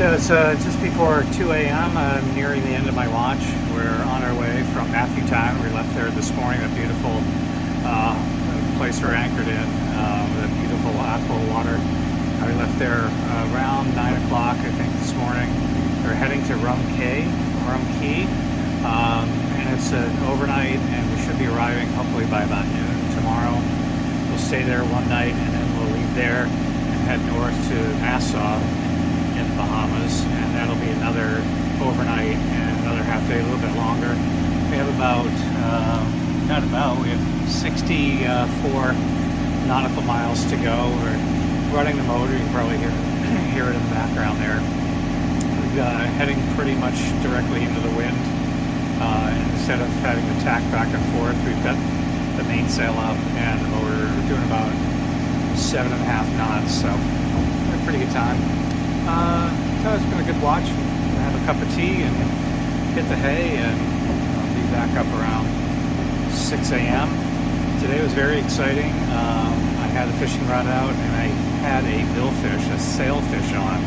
So it's just before 2 a.m. I'm nearing the end of my launch. We're on our way from Matthew Town. We left there this morning, a beautiful place we're anchored in, with a beautiful aqua water. We left there around 9 o'clock, I think, this morning. We're heading to Rum Cay, and it's an overnight, and we should be arriving hopefully by about noon tomorrow. We'll stay there one night, and then we'll leave there and head north to Nassau in the Bahamas, and that'll be another overnight and another half day, a little bit longer. We have we have 64 nautical miles to go. We're running the motor. You can probably hear it in the background there. We're heading pretty much directly into the wind. Instead of having to tack back and forth, we've got the mainsail up and the motor doing about 7.5 knots, so a pretty good time. So it's been a good watch. We'll have a cup of tea and hit the hay, and I'll be back up around 6 a.m. Today was very exciting. I had a fishing rod out, and I had a billfish, a sailfish on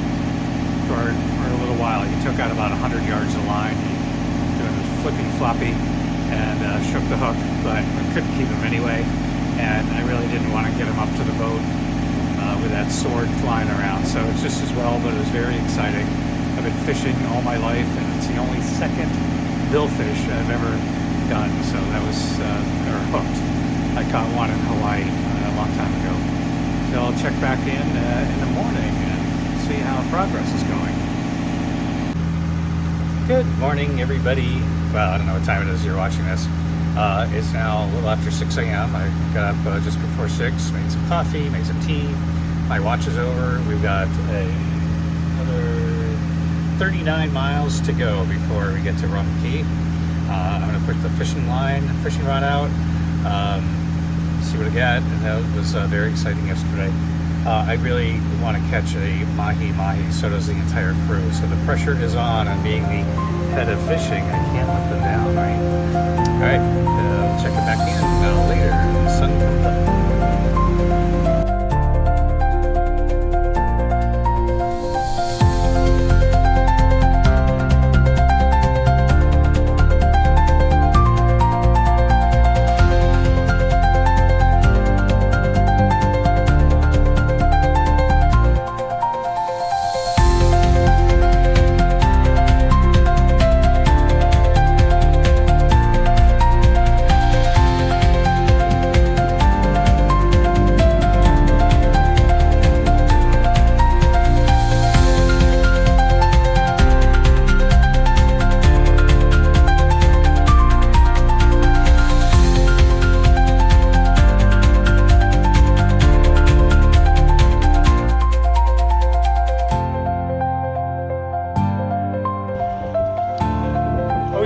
for a little while. He took out about 100 yards of line, doing this flippy floppy, and shook the hook, but I couldn't keep him anyway, and I really didn't want to get him up to the boat with that sword flying around. So it's just as well, but it was very exciting. I've been fishing all my life, and it's the only second billfish I've ever done, so that was, or hooked. I caught one in Hawaii a long time ago. So I'll check back in the morning and see how progress is going. Good morning, everybody. Well, I don't know what time it is you're watching this. It's now a little after 6 a.m. I got up just before 6, made some coffee, made some tea. My watch is over. We've got another 39 miles to go before we get to Rum Cay. I'm going to put the fishing rod out, see what I get, and that was very exciting yesterday. I really want to catch a mahi, so does the entire crew. So the pressure is on, and being the head of fishing, I can't let them down, right? All right, check it back in later. The sun comes up.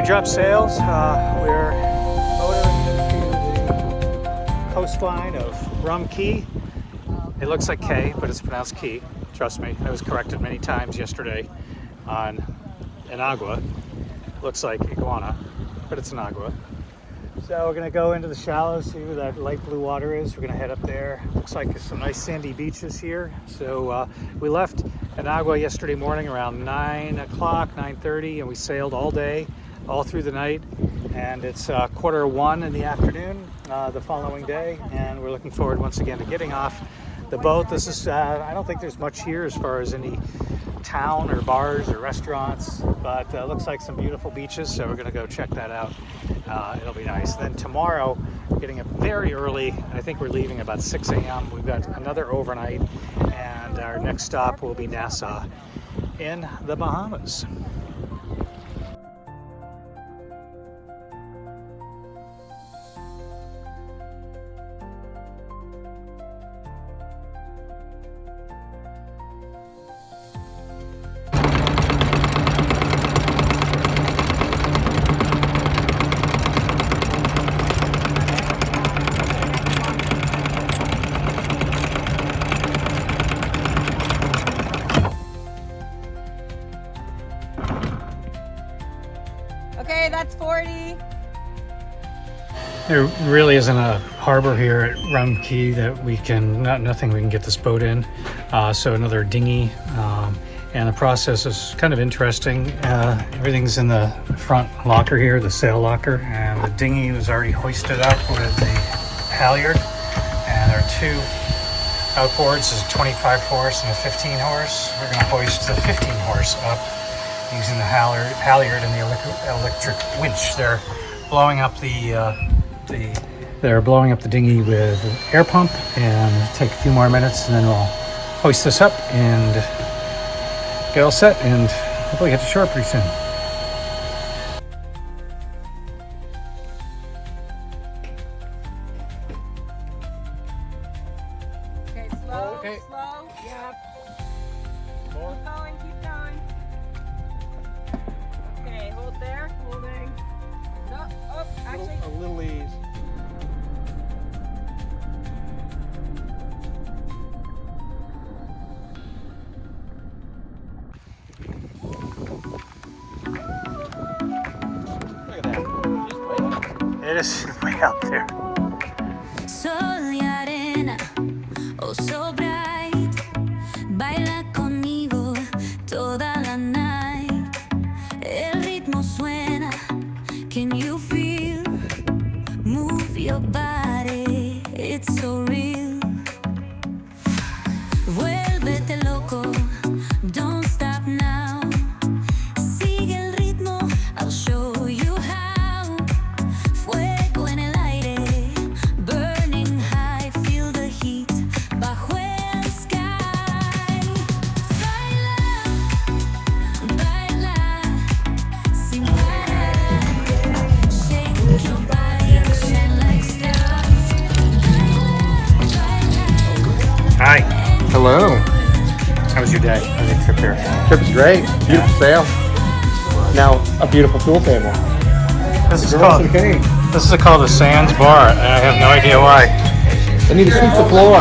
Drop sails. We're motoring into the coastline of Rum Cay. It looks like K, but it's pronounced Key. Trust me, I was corrected many times yesterday on Antigua. Looks like iguana, but it's Antigua. So we're gonna go into the shallows, see where that light blue water is. We're gonna head up there. Looks like there's some nice sandy beaches here. So we left Antigua yesterday morning around 9 o'clock, 9:30, and we sailed all day, all through the night, and it's 1:15 in the afternoon the following day, and we're looking forward once again to getting off the boat. This is I don't think there's much here as far as any town or bars or restaurants, but looks like some beautiful beaches, so we're going to go check that out. It'll be nice. Then tomorrow, getting up very early, I think we're leaving about 6 a.m. We've got another overnight, and our next stop will be Nassau in the Bahamas. Okay, that's 40. There really isn't a harbor here at Rum Cay that we can, nothing we can get this boat in. So another dinghy. And the process is kind of interesting. Everything's in the front locker here, the sail locker, and the dinghy was already hoisted up with the halyard. And there are two outboards, there's a 25 horse and a 15 horse. We're going to hoist the 15 horse up using the halyard and the electric winch. They're blowing up the dinghy with an air pump, and take a few more minutes, and then we'll hoist this up and get all set, and hopefully get to shore pretty soon. Okay, slow, Okay. slow. Yeah. Keep going, keep going. Okay, hold there, holding. No, oh, actually. A little ease. Look at that. Just way up. It is way out there. Sol y arena, oh so bright, baila conmigo toda la night. El ritmo suena, can you feel? Move your body, it's so real. Vuélvete loco, don't stop now. Sigue el ritmo, I'll show you how. Fuego en el aire, burning high, feel the heat bajo el sky. Baila, baila, sin parar. Shake your body and shine like stars. Baila, baila. Hi. Hello. How was your day? How was your trip here? Trip is great. Beautiful sail. Now a beautiful pool table. This is Girls called and King. called the Sands Bar, and I have no idea why. They need to sweep the floor.